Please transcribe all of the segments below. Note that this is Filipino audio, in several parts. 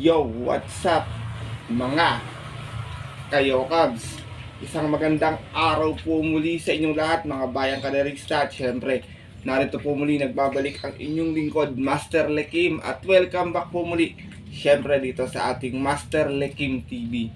Yo, what's up mga kayo Cubs? Isang magandang araw po muli sa inyong lahat mga bayang kaderista. At syempre, narito po muli nagbabalik ang inyong lingkod, Master Lekim. At welcome back po muli syempre dito sa ating Master Lekim TV.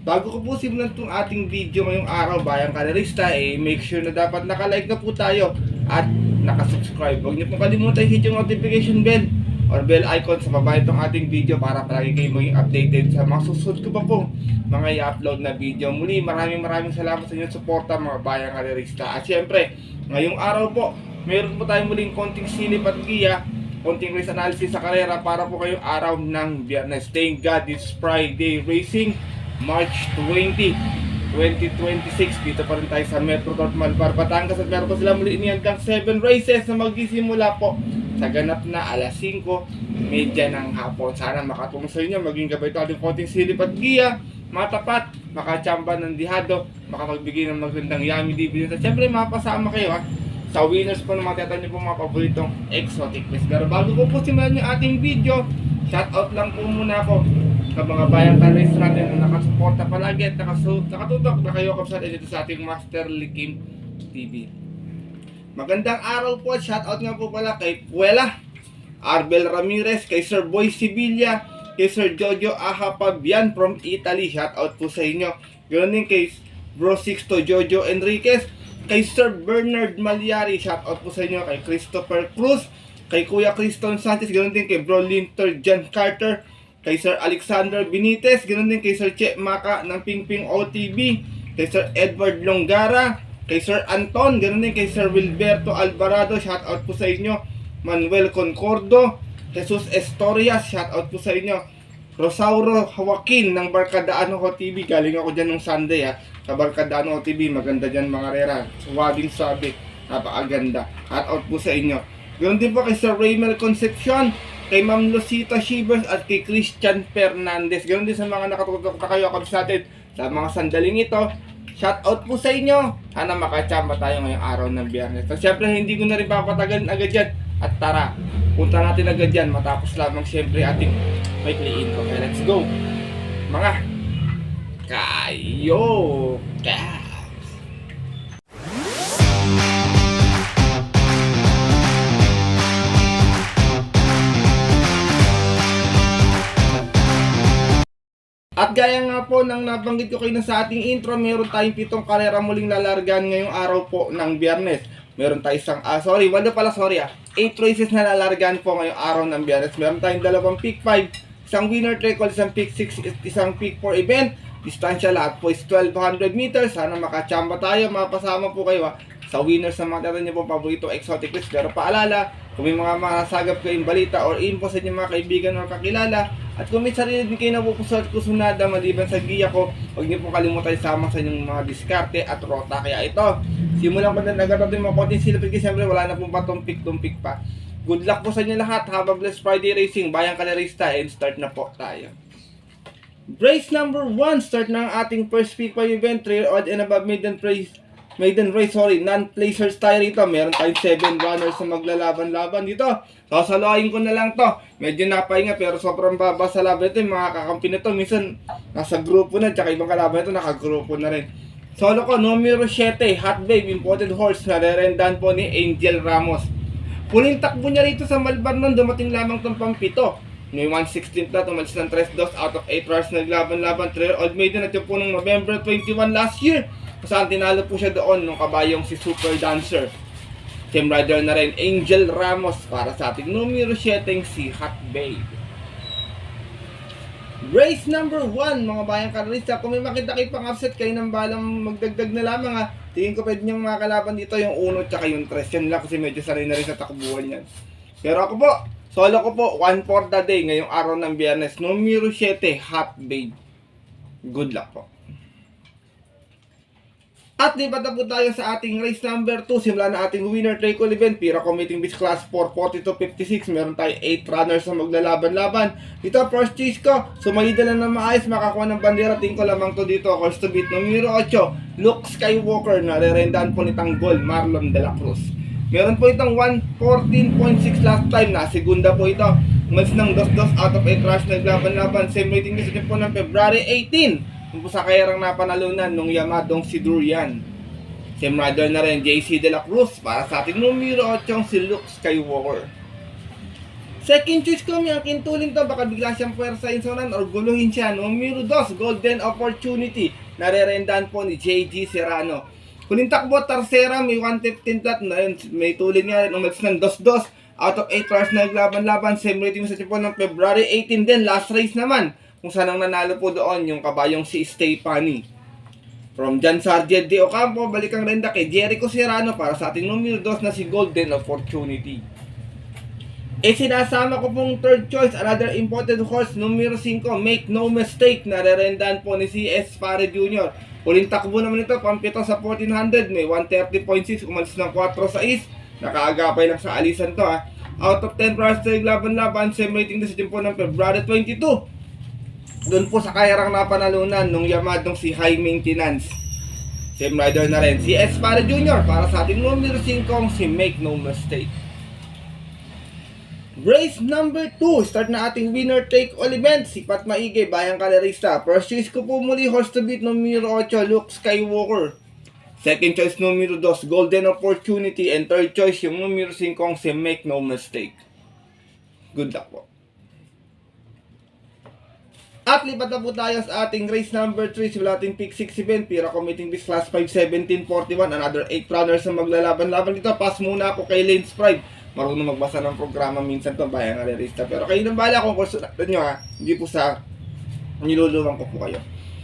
Bago ko po simulan itong ating video ngayong araw bayang kaderista, make sure na dapat nakalike na po tayo at nakasubscribe. Huwag niyo pong kalimutan hit yung notification bell or bell icon sa baba itong ating video para palagi kayo maging updated sa mga susunod ko pa pong mga i-upload na video. Muli, maraming salamat sa inyong suporta mga bayang kaderista. At syempre, ngayong araw po, meron po tayong muling konting silip at giya, konting race analysis sa karera para po kayong araw ng Biyernes. Thank God, it's Friday Racing, March 20, 2026. Dito pa rin tayo sa Metro North Batangas at meron po sila muli inihanggang 7 races na magsisimula po sa ganap na alas 5:30 ng hapon. Sana makatulong sa inyo, maging gabay ito ating konting silip at giya, matapat, makachamba ng dihado, makapagbigay ng magandang yummy dividend. At syempre mapasama kayo sa winners po ng mga tiyatan nyo po mga paboritong exotic race. Pero bago ko po simulan yung ating video, shoutout lang po muna ako sa mga bayang ka-race natin na nakasuporta palagi at nakatutok na kayo kapsat dito sa ating Master Lekim TV. Magandang araw po at shoutout nga po pala kay Puela, Arbel Ramirez, kay Sir Boy Sibilia, kay Sir Jojo Ahapabian from Italy. Shoutout po sa inyo. Ganoon din kay Bro Sixto Jojo Enriquez, kay Sir Bernard Malyari. Shoutout po sa inyo. Kay Christopher Cruz, kay Kuya Criston Sanchez. Ganoon din kay Bro Linter John Carter, kay Sir Alexander Benitez. Ganoon din kay Sir Che Maka ng Pingping OTB, kay Sir Edward Longara, kay Sir Anton, ganoon din kay Sir Wilberto Alvarado. Shoutout po sa inyo. Manuel Concordo, Jesus Estorias, shoutout po sa inyo. Rosauro Joaquin ng Barkadaano Ho TV, galing ako dyan nung Sunday sa Barkadaano Ho TV, maganda dyan mga rera, suwabing sabi, napakaganda. Shoutout po sa inyo. Ganoon din po kay Sir Raymel Concepcion, kay Ma'am Lucita Shivers at kay Christian Fernandez. Ganoon din sa mga nakatutok na kayo sa atin sa mga sandaling ito. Shoutout po sa inyo. Sana makachamba tayo ngayong araw ng Biyernes. So syempre hindi ko na rin papatagalin agad yan. At tara, punta natin agad yan matapos lamang syempre ating maikliin ko. Okay, let's go mga kayo Cavs. At gaya nga po ng nabanggit ko kayo na sa ating intro, meron tayong 7 karera muling lalargan ngayong araw po ng Biyernes. Meron tayong 8 races na lalargan po ngayong araw ng Biyernes. Meron tayong 2 pick 5, isang winner trickle, isang pick 6, isang pick 4 event. Distansya lahat po is 1200 meters. Sana makachamba tayo, mapasama po kayo sa winners ng mga tatan niyo po paborito exotic race. Pero paalala, kung may mga masagap kayong balita or info sa inyong mga kaibigan o kakilala, at kung may sarili din kayo napupuso at kusunada maliban sa giya ko, huwag niyo po kalimutan isama sa inyong mga diskarte at rota. Kaya ito, simulan ko na agad natin mga konting silipin kasi siyempre wala na pong patumpik-tumpik pa. Good luck po sa inyo lahat. Have a blessed Friday Racing, bayang kalerista, and start na po tayo. Race number 1, start ng ating first pick 5 event, trail odd and above maiden race, non-placers tayo rito. Meron tayong 7 runners na maglalaban-laban dito. Sasaluhayin ko na lang to. Medyo napahinga pero sobrang baba sa laban ito. Yung mga kakampi nito, minsan nasa grupo na, tsaka ibang kalaban ito, nakagrupo na rin. Solo ko, numero 7, Hot Babe, imported horse, narerendahan po ni Angel Ramos. Huling takbo niya rito sa Malbar nun, dumating lamang itong pampito. May 116 na, tumalis ng 3-2 out of 8 runs naglaban-laban. Trail odd maiden at yung po nung November 21 last year. Saan tinalo po siya doon nung kabayong si Super Dancer. Team rider na rin Angel Ramos para sa ating numero 7 si Hot Babe. Race number 1 mga bayang karalista. Kung may makita kayo pang upset, kayo nang balang magdagdag na lamang tingin ko pwede niyang mga kalaban dito yung 1 at yung 3. Yan lang kasi medyo sanay na rin sa takbuhan yan. Pero ako po, solo ko po, 1 for the day ngayong araw ng Biyernes. Numero 7, Hot Babe. Good luck po. At lipat na po tayo sa ating race number 2. Simula na ating winner trickle event. Pira Committing Beach Class 4, 40-56. Meron tayo 8 runners na maglalaban-laban. Dito, first choice ko. Sumalida lang na maayos. Makakuha ng bandera. Tingin ko lamang to dito. Course to beat. Numero 8, Luke Skywalker. Narerendahan po ni Tanggol, Marlon de la Cruz. Meron po itong 114.6 last time. Na segunda po ito. Umalis ng 2-2 out of 8 rush, naglaban-laban. Same rating din sa tempo ng February 18. Kung po sa kayarang napanalunan nung Yamadong si Durian. Same rider na rin, JC De La Cruz. Para sa ating numero 8, si Luke Skywalker. Second choice ko, may ang kintulin to. Baka bigla siyang puwersa insonan or guluhin siya. Numero 2, Golden Opportunity. Narerendahan po ni JG Serrano. Huling takbo, Tercera, may 115 flat na yun. May tulin nga rin, umalis ng 2-2. Out of 8 hours na naglaban-laban, same rating sa tipo ng February 18 din, last race naman. Kung saan ang nanalo po doon, yung kabayong si Stefani. From John Sargent de Ocampo, balik ang renda kay Jericho Serrano para sa ating numero 2 na si Golden Opportunity. Sinasama ko pong third choice, another important horse, numero 5, Make No Mistake, narerendahan po ni CS Pare Jr. Huling takbo naman ito, pampito sa 1400, may 130.6, umalis ng 4-6. Nakaagapay lang sa alisan to ha. Out of 10 runs na naglaban-laban, same rating din sa tempo ng February 22. Doon po sa kayarang napanalunan nung Yamadong si High Maintenance. Same rider na rin, si S. Pare Jr. para sa ating numero 5, si Make No Mistake. Race number 2, start na ating winner take all event, si Pat Maigay, Bayang Kalerista. First choice ko po muli, horse to beat numero 8, Luke Skywalker. Second choice, numero 2, Golden Opportunity. And third choice, yung numero 5, si Make No Mistake. Good luck po. At lipat na po tayo sa ating race number 3. Simula ating pick 6 event. Pira committing this class 5, 1741. Another 8 runners na maglalaban-laban dito. Pass muna ako kay Lane's Pride. Marunong magbasa ng programa minsan to, Bayang Kalerista. Pero kayo nang bala kung gusto natin nyo ha. Hindi po sa niluluwang ko po kayo.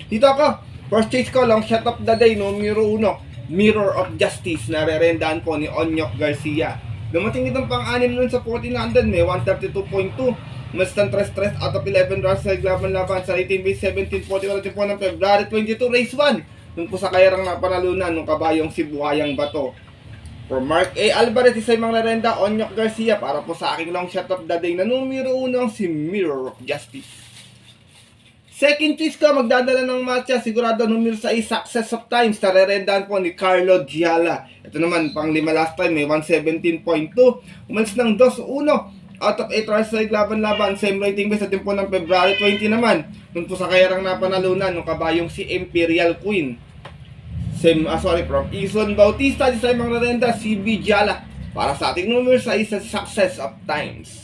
Dito ako. First chase ko, long shot of the day, numero 1. Mirror of Justice, narerendahan po ni Onyok Garcia. Dumating itong pang-anim nun sa 1400, may 132.2. Mas ng 3-3 out of 11 runs sa naglaban-laban sa rating base 1741 po ng February 22, race 1. Dun po sa kayarang napanalunan ng kabayong si Buhayang Bato. For Mark A. Alvarez, isa yung mga narenda, Onyok Garcia, para po sa aking long shot of the day na numero 1, si Mirror of Justice. Second choice ko, magdadala ng matcha, sigurado numero 6, Success of Times, narerendahan po ni Carlo Giala. Ito naman, pang 5 last time, may 117.2. Umalis ng 2-1, out of 8 runs na naglaban-laban, same rating base sa tempo ng February 20 naman. Doon po sa kayarang napanalunan ng kabayong si Imperial Queen. From Ison Bautista, di sa mga narenda, CB Giala, para sa ating numero 6, Success of Times.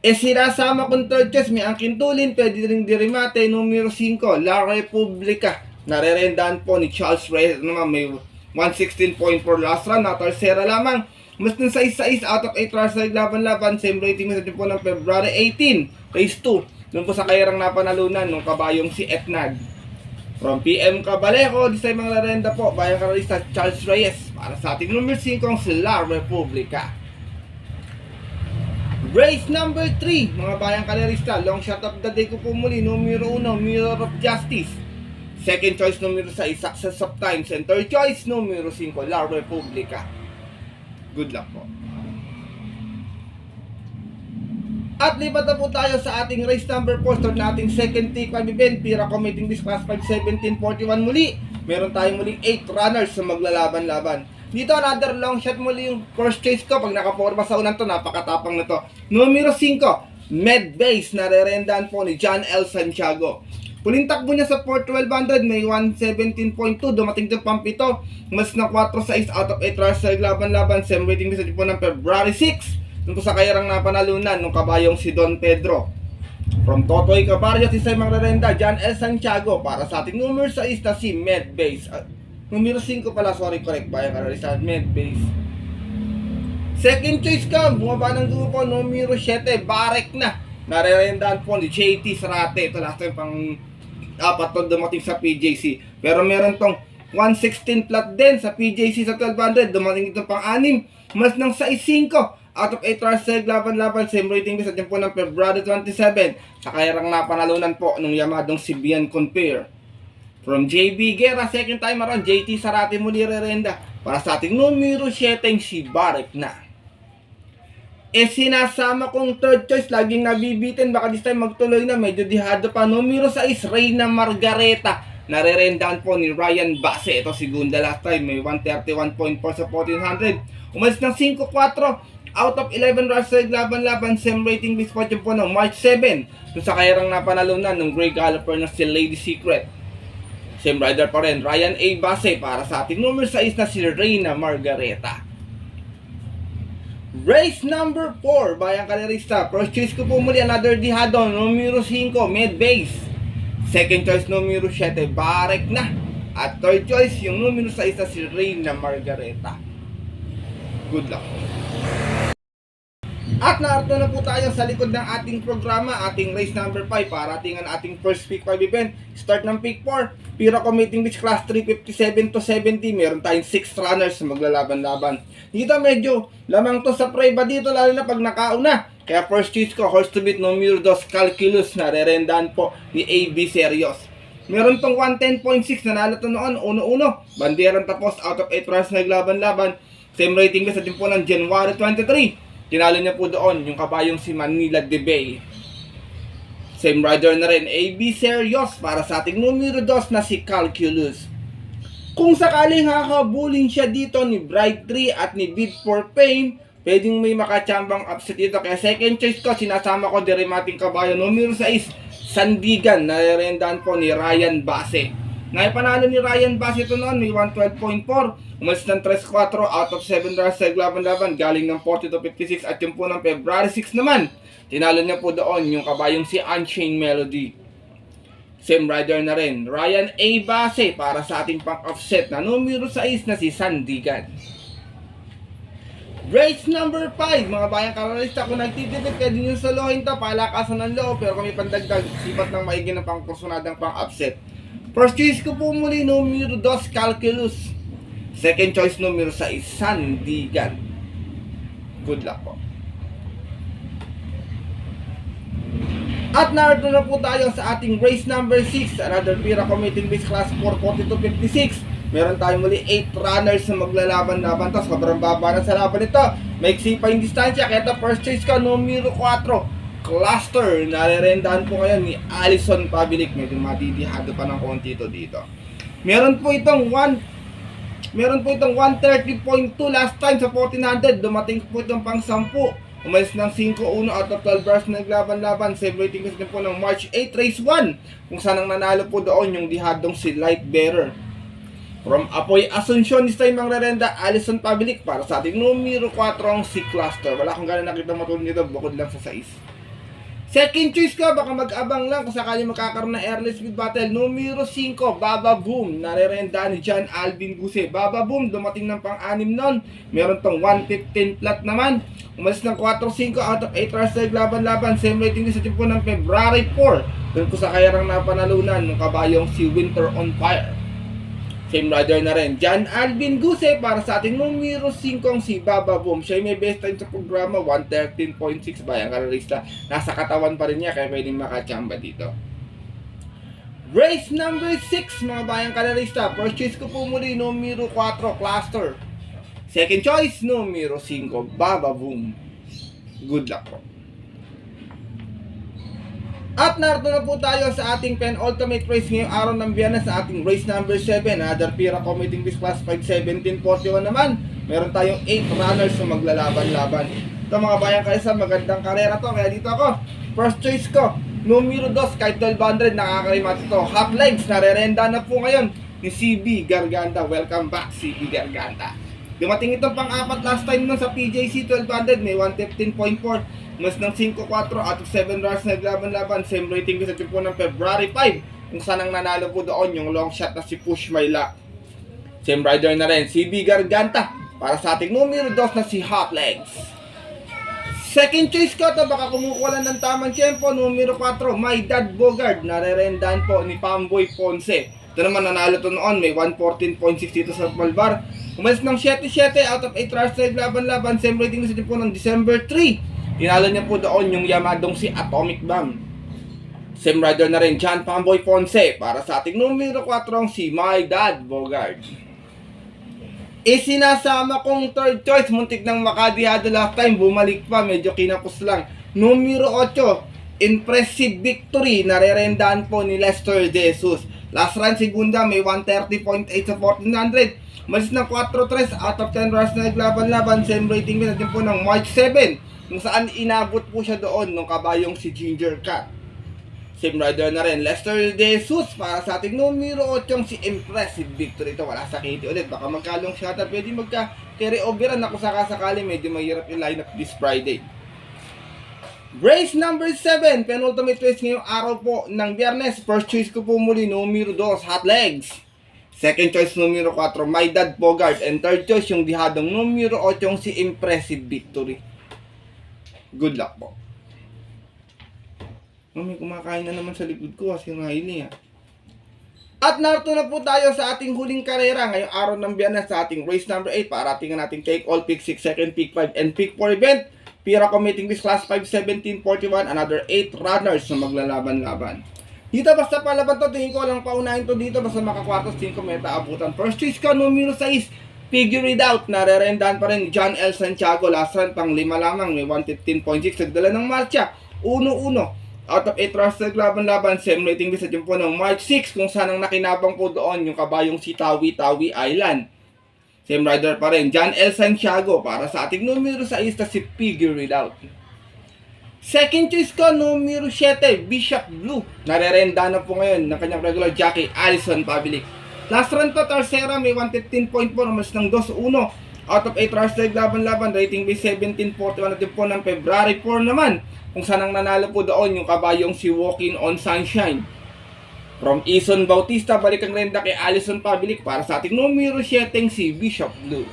Sinasama kong third choice, may angkin tulin, pwede rin dirimate, numero 5, La Republica. Narerendahan po ni Charles Reyes, naman may 116.4 last run, na Tercera lamang. Mas ng 6-6 out of 8 runs na naglaban-laban, same rating sa tempo ng February 18, race 2. Doon po sa kayarang napanalunan ng kabayong si Etnag. From PM Cabalejo, di sa mga narenda po, Bayang Kalerista, Charles Reyes, para sa ating numero 5, si La Republica. Race number 3, mga Bayang Kalerista, long shot of the day ko po muli, numero 1, Mirror of Justice. Second choice, numero 6, Success of Times. And third choice, numero 5, La Republica. Good luck po. At lipat na po tayo sa ating race number 4, start na ating second take 5 event, Pira committing this class 5, 1741 muli. Meron tayong muling 8 runners na maglalaban-laban. Dito, another long shot muli yung first chase ko. Pag nakaporma sa unang to, napakatapang na to. Numero 5, Medbase, narerendahan po ni John L. Santiago. Huling takbo niya sa 4-1200, may 117.2. Dumating din pampito. Mas na 4-6 out of 8 runs sa laban-laban. Same rating sa tipo ng February 6. Doon po sa kayarang napanalunan ng kabayong si Don Pedro. From Totoy Cabarrios, isa yung magrerenda, John L. Santiago. Para sa ating numero 6 na si Medbase. Numero 5 pala, sorry, correct ba yung karalisan, Medbase. Second choice ka, bumaba ng grupo, numero 7, Barek na. Narerendahan po ni JT Sarate. Ito last time pang apat to dumating sa PJC. Pero meron tong 116 flat din sa PJC sa 1200. Dumating ito pang 6. Mas ng 6-5. Out of 8 runs sa laban-laban, same rating sa tempo ng February 27. Sa kayarang napanalunan po nung Yamadong si Bian Compare. From JB Guerra, second time around, JT Sarate muli rerenda. Para sa ating numero 7, si Barek na. Sinasama kong third choice, laging nabibitin, baka this time magtuloy na, medyo dihado pa. Numero 6, Reyna Margareta. Narerendahan po ni Ryan Basse. Ito segunda last time, may 131.4 sa 1400. Umalis ng 5-4. out of 11 runs sa laban-laban, same rating this fortune po ng March 7 kung sa kayarang napanalunan ng Grey Galloper na si Lady Secret. Same rider pa rin, Ryan A. Base para sa ating numero 6 na si Reyna Margareta. Race number 4, Bayang Kalerista. First choice ko po muli, another dihado, numero 5, mid base. Second choice, numero 7, Barek na. At third choice, yung numero 6 na si Reyna Margareta. Good luck. At narito na po tayo sa likod ng ating programa, ating race number 5 para ating first pick 5 event. Start ng pick 4, Pira Committing Beach Class 357 to 70. Meron tayong 6 runners na maglalaban-laban. Dito medyo lamang to sa preba dito, lalo na pag nakauna. Kaya first choice ko, horse to beat numero 2, Calculus, na rerendahan po ni AB Serios. Meron tong 110.6, nanalo to noon, uno-uno. Banderang tapos, out of 8 runs na naglaban-laban. Same rating sa din po ng January 23. Tinalo niya po doon yung kabayong si Manila de Bay. Same rider na rin, AB Serios para sa ating numero 2 na si Calculus. Kung sakaling hakabulin siya dito ni Bright 3 at ni Bid for Pain, pwedeng may makachambang upset dito. Kaya second choice ko, sinasama ko derimating kabayo numero 6, Sandigan, na rendahan po ni Ryan Base. Naipanalo ni Ryan Base ito noon, may 112.4. Umalis ng 3-4 out of 7 runs sa laban-laban, galing ng 40 to 56. At yung po ng February 6 naman, tinalo niya po doon yung kabayong si Unchained Melody. Same rider na rin, Ryan A. Base para sa ating pang-offset na numero 6 na si Sandigan. Race number 5, mga bayang karalista, kung nagtitipid ka din yung solohin to, palakasan ng loob, pero kami pandagdag, sipat ng maigi ng pang-kursunadang pang-offset. First choice ko po muli, numero 2, Calculus. Second choice, numero 6, Sandigan. Good luck po. At narito na po tayo sa ating race number 6, another Pira Committing Beach Class 440 to 56. Meron tayong muli 8 runners na maglalaban-laban. Tapos sobrang baba na sa laban ito. Maiksi pa yung distansya. Kaya ito first choice ko, numero 4, Cluster. Nare-rendahan po ngayon ni Alison Pabilik. Medyo matitihado pa ng konti ito dito. Meron po itong 130.2 last time sa 1400. Dumating po itong pang 10. Umalis ng 5-1 out of 12 bars na naglaban-laban. Save rating kasi po ng March 8, race 1. Kung saan ang nanalo po doon yung dihadong si Light Bearer. From Apoy Asuncion, this time ang rerenda, Alison Pabilik para sa ating numero 4 ang si Cluster. Wala akong gano'n nakita matulog nito, bukod lang sa 6. Second choice ko, baka mag-abang lang kung sakali magkakaroon ng airless speed battle. Numero 5, Baba Boom, narerenda ni John Alvin Guse. Baba Boom, dumating ng pang-6 nun. Meron tong 115 flat naman. Umalis ng 4-5 out of 8 runs na laban-laban. Same rating din sa tipo ng February 4. Doon ko sa kayarang napanalunan ng kabayong si Winter on Fire. Same rider na rin, John Alvin Guse para sa ating numero 5 si Baba Boom. Siya may best time sa programa, 113.6 bayang karalista. Nasa katawan pa rin niya kaya pwedeng makachamba dito. Race number 6 mga bayang karalista. First choice ko po muli, numero 4, Cluster. Second choice, numero 5, Baba Boom. Good luck po. At narito na po tayo sa ating penultimate race ngayong araw ng Biyernes sa ating race number 7. Another Pira Committing Beach Class 517.41 naman. Meron tayong 8 runners na maglalaban-laban. Ito mga bayang kalisa, magandang karera to. Kaya dito ako, first choice ko, numero 2, kahit 1200, nakakarimat ito. Half legs, narerenda na po ngayon ni CB Garganta. Welcome back, CB Garganta. Dumating itong pang-apat last time nun sa PJC 1200, may 115.4. Mas ng 5-4 out of 7 runs na naglaban-laban. Same rating sa tipo ng February 5. Kung saan ang nanalo po doon yung long shot na si Push My Luck. Same rider na rin, CB Garganta para sa ating numero 2 na si Hot Legs. Second choice ko to, baka kumukuha lang ng tamang tempo, numero 4, My Dad Bogard. Narerendahan po ni Pamboy Ponce. Ito naman nanalo to noon, may 114.6 dito sa Malbar. Umalis ng 7-7 out of 8 runs na naglaban-laban. Same rating sa tipo ng December 3. Tinalo niya po doon yung yamadong si Atomic Bomb. Same rider na rin, John Pamboy Ponce para sa ating numero 4 si My Dad Bogard. Isinasama kong third choice, muntik nang makadihado last time, bumalik pa, medyo kinapos lang. Numero 8, Impressive Victory, narerendahan po ni Lester De Jesus. Last run segunda, may 130.8 sa 1400. Malis ng 4-3 out of 10 runs na naglaban-laban. Same rating din natin po ng March 7, kung saan inabot po siya doon ng kabayong si Ginger Cat. Same rider na rin, Lester De Jesus para sa ating numero 8 si Impressive Victory. Ito wala sa KT ulit, baka magkalong shot at pwede magka-carry overan ako sakasakali, medyo mahirap yung lineup this Friday. Race number 7, penultimate race ngayong araw po ng Biyernes. First choice ko po muli, numero 2, Hot Legs. Second choice, numero 4, My Dad Bogart. And third choice, yung dihadong numero 8 si Impressive Victory. Good luck po. May kumakain na naman sa likod ko kasi Riley At narito na po tayo sa ating huling karera ngayong araw ng Biyernes sa ating race number 8. Parating na nating take all, pick 6, second, pick 5, and pick 4 event. Pira committing this class 5, 17, 41, another 8 runners na maglalaban-laban. Dito basta palaban to, tingin ko lang paunahin to dito basta makakwartos 5 meta abutan. First choice ko, numero 6, figure it out. Narerendahan pa rin John L. Santiago. Last run pang 5 lamang, may 115.6. Nagdala ng marcha, 1-1. Out of 8 runs naglaban-laban, same rating din sa dyan po ng March 6, kung saan ang nakinabang po doon yung kabayong si Tawi-Tawi Island. Same rider pa rin, John L. Santiago para sa ating numero 6 na si Figure It Out. Second choice ko, numero 7, Bishop Blue. Narerenda na po ngayon ng kanyang regular jockey, Alison Pavlik. Last run to, Tercera, may 115.4, mas ng 2-1. Out of 8 runs naglaban-laban, rating base 17.41 natin po ng February 4 naman. Kung saan ang nanalo po doon yung kabayong si Walking on Sunshine. From Ison Bautista, balik ang renda kay Alison Pavlik para sa ating numero 7 si Bishop Blue.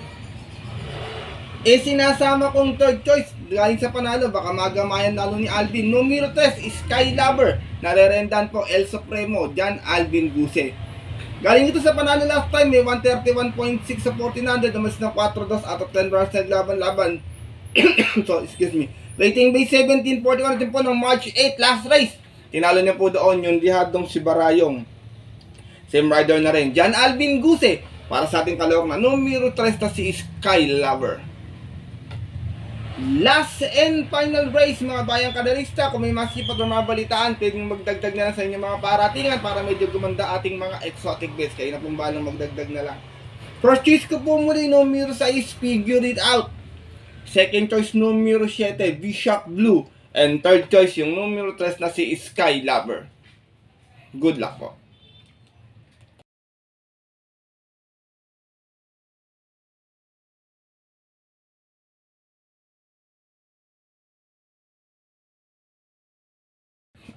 Sinasama kong third choice, galing sa panalo, baka magamayan lalo ni Alvin. Numero 3, Sky Lover. Narerendan po El Supremo, John Alvin Guse. Galing ito sa panalo last time, may 131.6 sa 1400, namas na 4-2 out of 10 runs naglaban-laban. So, excuse me. Rating base 17.41 natin po ng March 8, last race. Tinalo niya po doon yung dihadong si Barayong. Same rider na rin, John Alvin Guse. Para sa ating kalawak na numero 3 na si Sky Lover. Last and final race mga bayang kadarista. Kung may masipat o mga balitaan, pwedeng magdagdag na lang sa inyong mga paratingan para medyo gumanda ating mga exotic bets. Kaya na pong balang magdagdag na lang. First choice ko po muli, numero 6, Figure It Out. Second choice, numero 7, Bishop Blue. And third choice, yung numero 3 na si Sky Lover. Good luck po.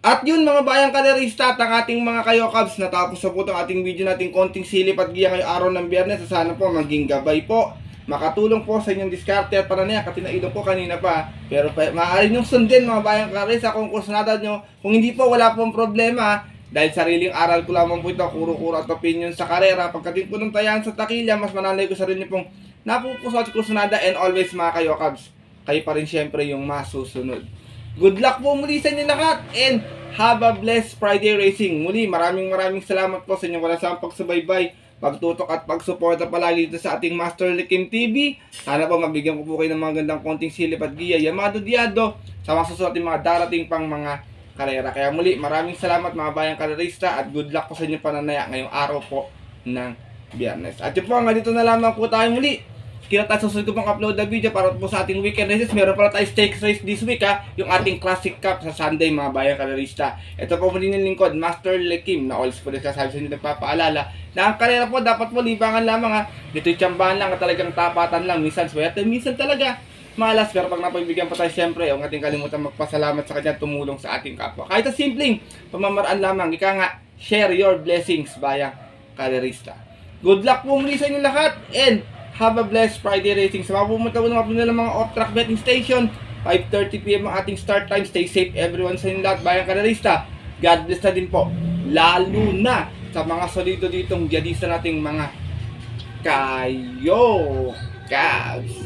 At yun mga bayang kaderista at ang ating mga kayokabs, natapos na po itong ating video natin konting silip at giya ngayong araw ng Biyernes. Sana po maging gabay po, makatulong po sa inyong diskarte at pananaya. Katinaidong po kanina pa, pero maaari nyong sundin mga bayang kaderista kung kursunada nyo. Kung hindi po, wala pong problema dahil sariling aral ko lamang po ito, kuro-kuro at opinion sa karera. Pagkating po ng tayan sa takilya, mas manalay ko sa rin nyo pong napupusot at kursunada. And always mga kayokabs, kayo pa rin syempre yung masusunod. Good luck po muli sa inyo lahat and have a blessed Friday racing. Muli, maraming salamat po sa inyong walang sawang pagsubaybay, pagtutok at pagsuporta palagi dito sa ating Master Likim TV. Sana po mabigyan ko po kayo ng mga gandang konting silip at giya, yamado diado sa mga susunod mga darating pang mga karera. Kaya muli, maraming salamat mga bayang karerista at good luck po sa inyong pananaya ngayong araw po ng Biyernes. At yun po, dito na lamang po tayo muli. Kaya tayo susunod ko pang upload na video para po sa ating weekend races. Meron pala tayo stakes race this week yung ating Classic Cup sa Sunday mga bayang karerista. Ito po muli ng lingkod, Master Likim na always po nagsasabi sa inyo nagpapaalala na ang karera po dapat po libangan lamang Dito'y tsambahan lang at talagang tapatan lang. Minsan swerte, minsan talaga malas. Pero pag napagbigyan pa tayo syempre, huwag natin kalimutan magpasalamat sa kanya tumulong sa ating kapwa. Kahit sa simpleng pamamaraan lamang, ika nga, share your blessings bayang karerista. Good luck po muli sa inyo lahat and have a blessed Friday racing. Sa mga pumunta po ng mga off-track betting station, 5:30 PM ang ating start time. Stay safe everyone sa inyo lahat, bayang karerista. God bless na din po. Lalo na sa mga solido ditong diyadista nating mga kayo Cavs.